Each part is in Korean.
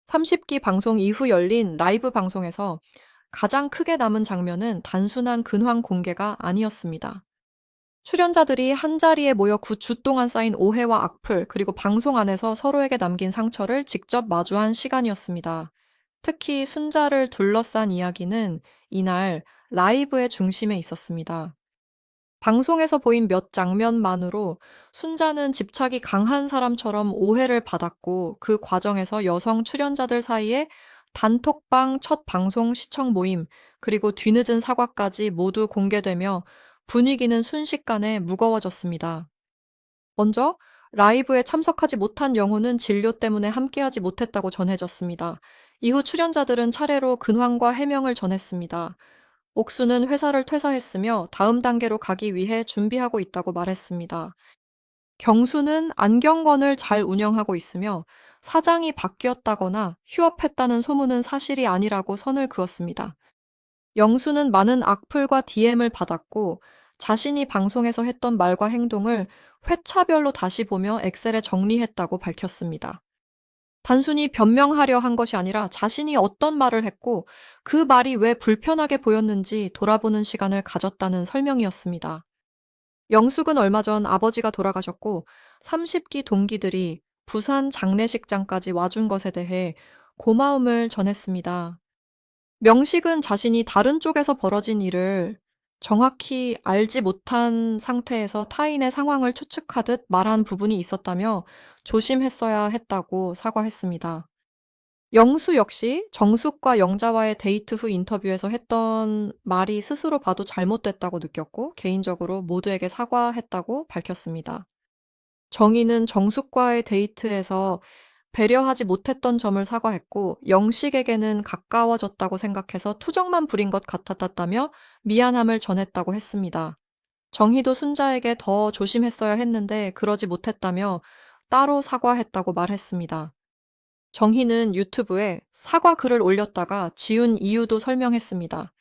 30기 방송 이후 열린 라이브 방송에서 가장 크게 남은 장면은 단순한 근황 공개가 아니었습니다. 출연자들이 한자리에 모여 9주 동안 쌓인 오해와 악플, 그리고 방송 안에서 서로에게 남긴 상처를 직접 마주한 시간이었습니다. 특히 순자를 둘러싼 이야기는 이날 라이브의 중심에 있었습니다. 방송에서 보인 몇 장면만으로 순자는 집착이 강한 사람처럼 오해를 받았고, 그 과정에서 여성 출연자들 사이에 단톡방 첫 방송 시청 모임, 그리고 뒤늦은 사과까지 모두 공개되며 분위기는 순식간에 무거워졌습니다. 먼저 라이브에 참석하지 못한 영호는 진료 때문에 함께하지 못했다고 전해졌습니다. 이후 출연자들은 차례로 근황과 해명을 전했습니다. 옥수는 회사를 퇴사했으며 다음 단계로 가기 위해 준비하고 있다고 말했습니다. 경수는 안경건을 잘 운영하고 있으며 사장이 바뀌었다거나 휴업했다는 소문은 사실이 아니라고 선을 그었습니다. 영수는 많은 악플과 DM을 받았고 자신이 방송에서 했던 말과 행동을 회차별로 다시 보며 엑셀에 정리했다고 밝혔습니다. 단순히 변명하려 한 것이 아니라 자신이 어떤 말을 했고 그 말이 왜 불편하게 보였는지 돌아보는 시간을 가졌다는 설명이었습니다. 영숙은 얼마 전 아버지가 돌아가셨고 30기 동기들이 부산 장례식장까지 와준 것에 대해 고마움을 전했습니다. 명식은 자신이 다른 쪽에서 벌어진 일을 정확히 알지 못한 상태에서 타인의 상황을 추측하듯 말한 부분이 있었다며 조심했어야 했다고 사과했습니다. 영수 역시 정숙과 영자와의 데이트 후 인터뷰에서 했던 말이 스스로 봐도 잘못됐다고 느꼈고 개인적으로 모두에게 사과했다고 밝혔습니다. 정희는 정숙과의 데이트에서 배려하지 못했던 점을 사과했고 영식에게는 가까워졌다고 생각해서 투정만 부린 것 같았다며 미안함을 전했다고 했습니다. 정희도 순자에게 더 조심했어야 했는데 그러지 못했다며 따로 사과했다고 말했습니다. 정희는 유튜브에 사과 글을 올렸다가 지운 이유도 설명했습니다.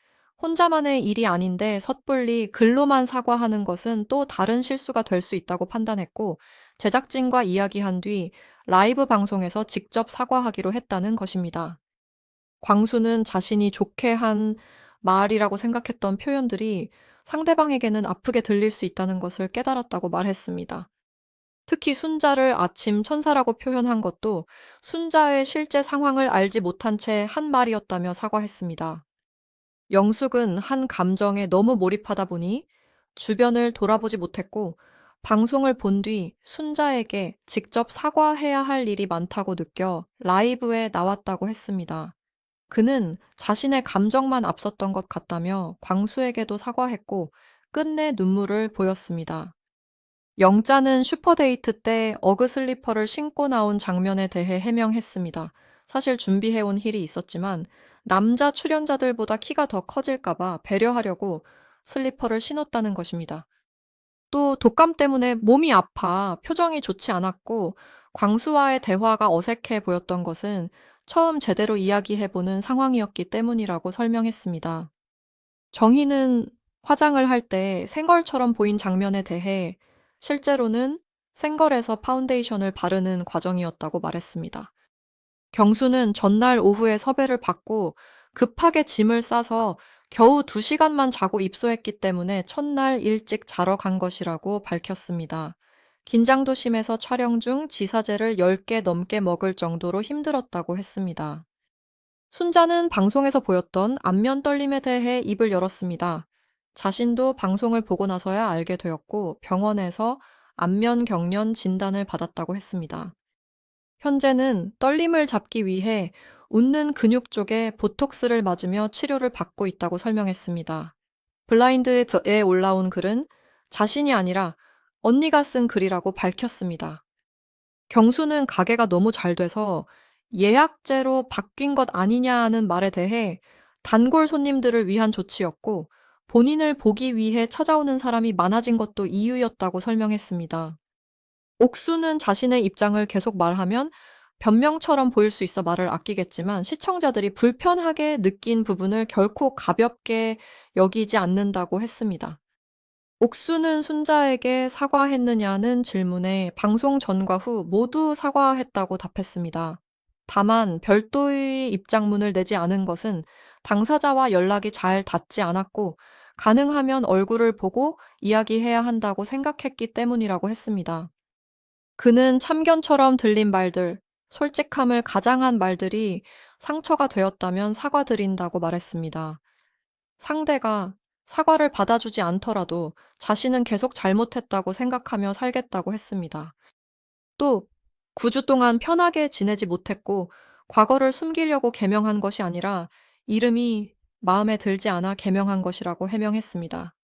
혼자만의 일이 아닌데 섣불리 글로만 사과하는 것은 또 다른 실수가 될 수 있다고 판단했고 제작진과 이야기한 뒤 라이브 방송에서 직접 사과하기로 했다는 것입니다. 광수는 자신이 좋게 한 말이라고 생각했던 표현들이 상대방에게는 아프게 들릴 수 있다는 것을 깨달았다고 말했습니다. 특히 순자를 아침 천사라고 표현한 것도 순자의 실제 상황을 알지 못한 채 한 말이었다며 사과했습니다. 영숙은 한 감정에 너무 몰입하다 보니 주변을 돌아보지 못했고 방송을 본 뒤 순자에게 직접 사과해야 할 일이 많다고 느껴 라이브에 나왔다고 했습니다. 그는 자신의 감정만 앞섰던 것 같다며 광수에게도 사과했고 끝내 눈물을 보였습니다. 영자는 슈퍼데이트 때 어그 슬리퍼를 신고 나온 장면에 대해 해명했습니다. 사실 준비해온 힐이 있었지만 남자 출연자들보다 키가 더 커질까봐 배려하려고 슬리퍼를 신었다는 것입니다. 또 독감 때문에 몸이 아파 표정이 좋지 않았고 광수와의 대화가 어색해 보였던 것은 처음 제대로 이야기해보는 상황이었기 때문이라고 설명했습니다. 정희는 화장을 할 때 생걸처럼 보인 장면에 대해 실제로는 생걸에서 파운데이션을 바르는 과정이었다고 말했습니다. 경수는 전날 오후에 섭외를 받고 급하게 짐을 싸서 겨우 2시간만 자고 입소했기 때문에 첫날 일찍 자러 간 것이라고 밝혔습니다. 긴장도 심해서 촬영 중 지사제를 10개 넘게 먹을 정도로 힘들었다고 했습니다. 순자는 방송에서 보였던 안면 떨림에 대해 입을 열었습니다. 자신도 방송을 보고 나서야 알게 되었고 병원에서 안면 경련 진단을 받았다고 했습니다. 현재는 떨림을 잡기 위해 웃는 근육 쪽에 보톡스를 맞으며 치료를 받고 있다고 설명했습니다. 블라인드에 올라온 글은 자신이 아니라 언니가 쓴 글이라고 밝혔습니다. 경수는 가게가 너무 잘 돼서 예약제로 바뀐 것 아니냐는 말에 대해 단골 손님들을 위한 조치였고 본인을 보기 위해 찾아오는 사람이 많아진 것도 이유였다고 설명했습니다. 옥수는 자신의 입장을 계속 말하면 변명처럼 보일 수 있어 말을 아끼겠지만 시청자들이 불편하게 느낀 부분을 결코 가볍게 여기지 않는다고 했습니다. 옥수는 순자에게 사과했느냐는 질문에 방송 전과 후 모두 사과했다고 답했습니다. 다만 별도의 입장문을 내지 않은 것은 당사자와 연락이 잘 닿지 않았고 가능하면 얼굴을 보고 이야기해야 한다고 생각했기 때문이라고 했습니다. 그는 참견처럼 들린 말들, 솔직함을 가장한 말들이 상처가 되었다면 사과드린다고 말했습니다. 상대가 사과를 받아주지 않더라도 자신은 계속 잘못했다고 생각하며 살겠다고 했습니다. 또 9주 동안 편하게 지내지 못했고 과거를 숨기려고 개명한 것이 아니라 이름이 마음에 들지 않아 개명한 것이라고 해명했습니다.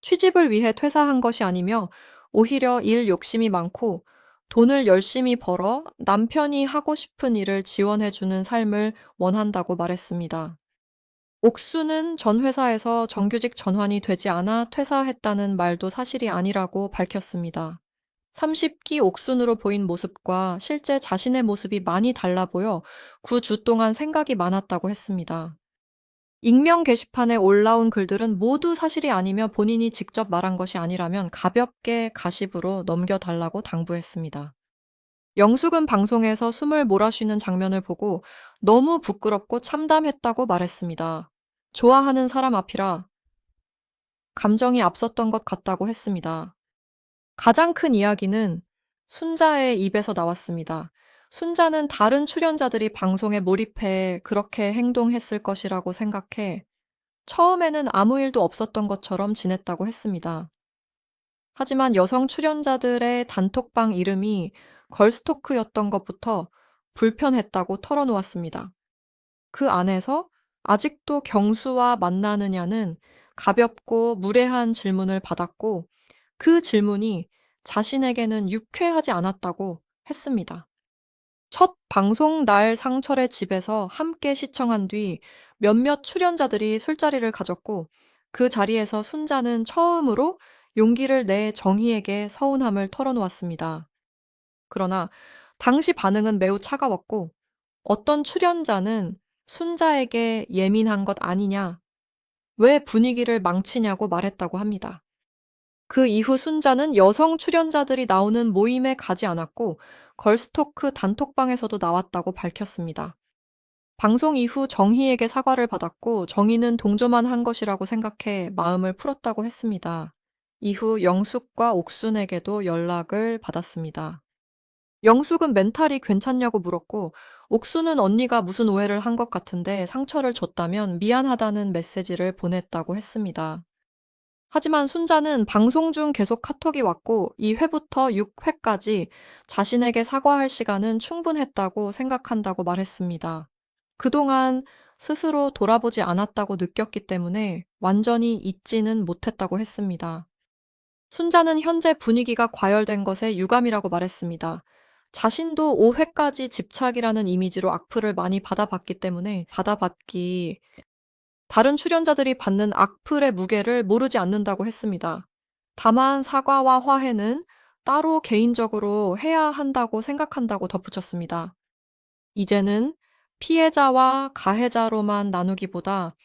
취직을 위해 퇴사한 것이 아니며 오히려 일 욕심이 많고 돈을 열심히 벌어 남편이 하고 싶은 일을 지원해주는 삶을 원한다고 말했습니다. 옥수는 전 회사에서 정규직 전환이 되지 않아 퇴사했다는 말도 사실이 아니라고 밝혔습니다. 30기 옥순으로 보인 모습과 실제 자신의 모습이 많이 달라 보여 9주 동안 생각이 많았다고 했습니다. 익명 게시판에 올라온 글들은 모두 사실이 아니며 본인이 직접 말한 것이 아니라면 가볍게 가십으로 넘겨달라고 당부했습니다. 영숙은 방송에서 숨을 몰아쉬는 장면을 보고 너무 부끄럽고 참담했다고 말했습니다. 좋아하는 사람 앞이라 감정이 앞섰던 것 같다고 했습니다. 가장 큰 이야기는 순자의 입에서 나왔습니다. 순자는 다른 출연자들이 방송에 몰입해 그렇게 행동했을 것이라고 생각해 처음에는 아무 일도 없었던 것처럼 지냈다고 했습니다. 하지만 여성 출연자들의 단톡방 이름이 걸스토크였던 것부터 불편했다고 털어놓았습니다. 그 안에서 아직도 경수와 만나느냐는 가볍고 무례한 질문을 받았고 그 질문이 자신에게는 유쾌하지 않았다고 했습니다. 첫 방송 날 상철의 집에서 함께 시청한 뒤 몇몇 출연자들이 술자리를 가졌고 그 자리에서 순자는 처음으로 용기를 내 정희에게 서운함을 털어놓았습니다. 그러나 당시 반응은 매우 차가웠고 어떤 출연자는 순자에게 예민한 것 아니냐, 왜 분위기를 망치냐고 말했다고 합니다. 그 이후 순자는 여성 출연자들이 나오는 모임에 가지 않았고 걸스토크 단톡방에서도 나왔다고 밝혔습니다. 방송 이후 정희에게 사과를 받았고 정희는 동조만 한 것이라고 생각해 마음을 풀었다고 했습니다. 이후 영숙과 옥순에게도 연락을 받았습니다. 영숙은 멘탈이 괜찮냐고 물었고 옥순은 언니가 무슨 오해를 한 것 같은데 상처를 줬다면 미안하다는 메시지를 보냈다고 했습니다. 하지만 순자는 방송 중 계속 카톡이 왔고 2회부터 6회까지 자신에게 사과할 시간은 충분했다고 생각한다고 말했습니다. 그동안 스스로 돌아보지 않았다고 느꼈기 때문에 완전히 잊지는 못했다고 했습니다. 순자는 현재 분위기가 과열된 것에 유감이라고 말했습니다. 자신도 5회까지 집착이라는 이미지로 악플을 많이 받아봤기 때문에 다른 출연자들이 받는 악플의 무게를 모르지 않는다고 했습니다. 다만 사과와 화해는 따로 개인적으로 해야 한다고 생각한다고 덧붙였습니다. 이제는 피해자와 가해자로만 나누기보다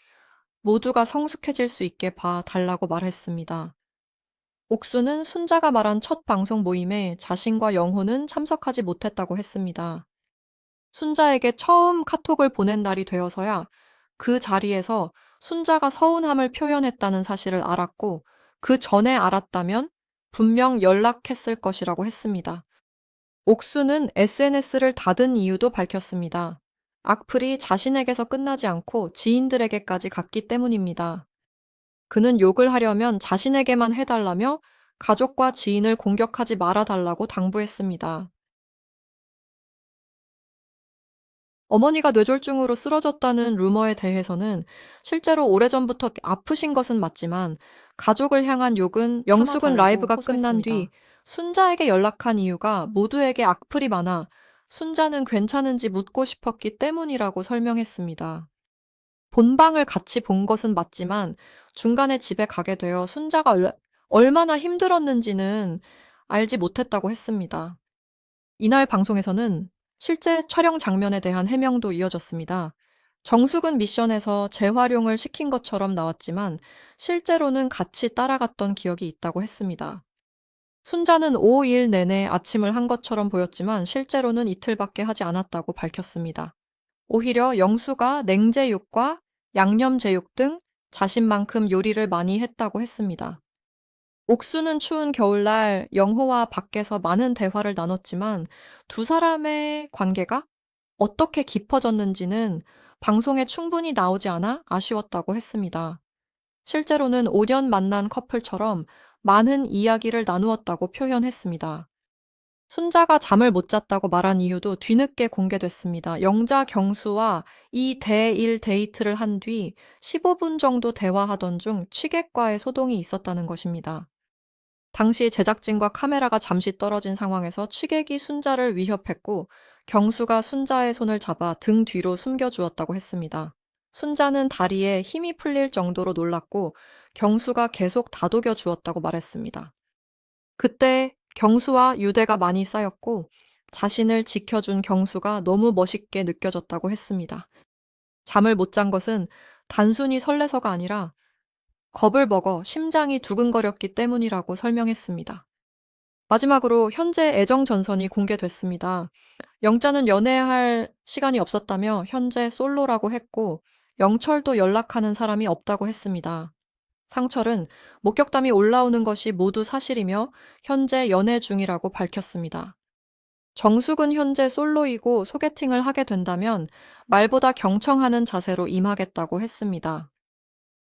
모두가 성숙해질 수 있게 봐달라고 말했습니다. 옥수는 순자가 말한 첫 방송 모임에 자신과 영호는 참석하지 못했다고 했습니다. 순자에게 처음 카톡을 보낸 날이 되어서야 그 자리에서 순자가 서운함을 표현했다는 사실을 알았고 그 전에 알았다면 분명 연락했을 것이라고 했습니다. 옥수는 SNS를 닫은 이유도 밝혔습니다. 악플이 자신에게서 끝나지 않고 지인들에게까지 갔기 때문입니다. 그는 욕을 하려면 자신에게만 해달라며 가족과 지인을 공격하지 말아달라고 당부했습니다. 어머니가 뇌졸중으로 쓰러졌다는 루머에 대해서는 실제로 오래전부터 아프신 것은 맞지만 가족을 향한 욕은 영숙은 라이브가 끝난 뒤 순자에게 연락한 이유가 모두에게 악플이 많아 순자는 괜찮은지 묻고 싶었기 때문이라고 설명했습니다. 본방을 같이 본 것은 맞지만 중간에 집에 가게 되어 순자가 얼마나 힘들었는지는 알지 못했다고 했습니다. 이날 방송에서는 실제 촬영 장면에 대한 해명도 이어졌습니다. 정숙은 미션에서 재활용을 시킨 것처럼 나왔지만 실제로는 같이 따라갔던 기억이 있다고 했습니다. 순자는 5일 내내 아침을 한 것처럼 보였지만 실제로는 이틀밖에 하지 않았다고 밝혔습니다. 오히려 영수가 냉제육과 양념제육 등 자신만큼 요리를 많이 했다고 했습니다. 옥수는 추운 겨울날 영호와 밖에서 많은 대화를 나눴지만 두 사람의 관계가 어떻게 깊어졌는지는 방송에 충분히 나오지 않아 아쉬웠다고 했습니다. 실제로는 5년 만난 커플처럼 많은 이야기를 나누었다고 표현했습니다. 순자가 잠을 못 잤다고 말한 이유도 뒤늦게 공개됐습니다. 영자 경수와 이 대1 데이트를 한 뒤 15분 정도 대화하던 중 취객과의 소동이 있었다는 것입니다. 당시 제작진과 카메라가 잠시 떨어진 상황에서 취객이 순자를 위협했고 경수가 순자의 손을 잡아 등 뒤로 숨겨주었다고 했습니다. 순자는 다리에 힘이 풀릴 정도로 놀랐고 경수가 계속 다독여 주었다고 말했습니다. 그때 경수와 유대가 많이 쌓였고 자신을 지켜준 경수가 너무 멋있게 느껴졌다고 했습니다. 잠을 못 잔 것은 단순히 설레서가 아니라 겁을 먹어 심장이 두근거렸기 때문이라고 설명했습니다. 마지막으로 현재 애정 전선이 공개됐습니다. 영자는 연애할 시간이 없었다며 현재 솔로라고 했고 영철도 연락하는 사람이 없다고 했습니다. 상철은 목격담이 올라오는 것이 모두 사실이며 현재 연애 중이라고 밝혔습니다. 정숙은 현재 솔로이고 소개팅을 하게 된다면 말보다 경청하는 자세로 임하겠다고 했습니다.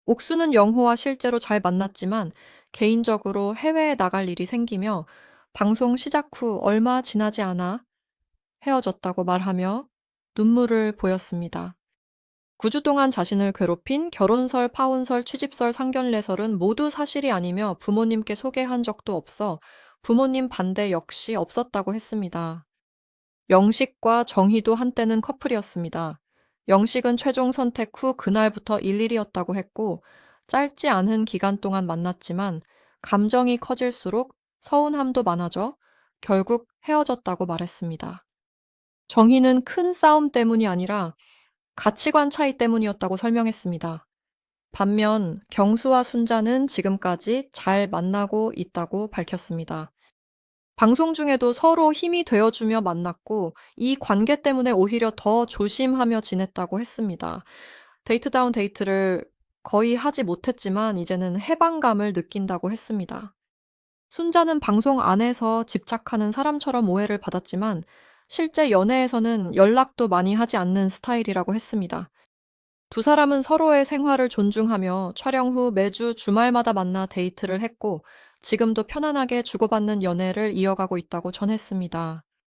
옥수는 영호와 실제로 잘 만났지만 개인적으로 해외에 나갈 일이 생기며 방송 시작 후 얼마 지나지 않아 헤어졌다고 말하며 눈물을 보였습니다. 9주 동안 자신을 괴롭힌 결혼설, 파혼설, 취집설, 상견례설은 모두 사실이 아니며 부모님께 소개한 적도 없어 부모님 반대 역시 없었다고 했습니다. 영식과 정희도 한때는 커플이었습니다. 영식은 최종 선택 후 그날부터 일일이었다고 했고 짧지 않은 기간 동안 만났지만 감정이 커질수록 서운함도 많아져 결국 헤어졌다고 말했습니다. 정희는 큰 싸움 때문이 아니라 가치관 차이 때문이었다고 설명했습니다. 반면 경수와 순자는 지금까지 잘 만나고 있다고 밝혔습니다. 방송 중에도 서로 힘이 되어주며 만났고 이 관계 때문에 오히려 더 조심하며 지냈다고 했습니다. 데이트다운 데이트를 거의 하지 못했지만 이제는 해방감을 느낀다고 했습니다. 순자는 방송 안에서 집착하는 사람처럼 오해를 받았지만 실제 연애에서는 연락도 많이 하지 않는 스타일이라고 했습니다. 두 사람은 서로의 생활을 존중하며 촬영 후 매주 주말마다 만나 데이트를 했고 지금도 편안하게 주고받는 연애를 이어가고 있다고 전했습니다.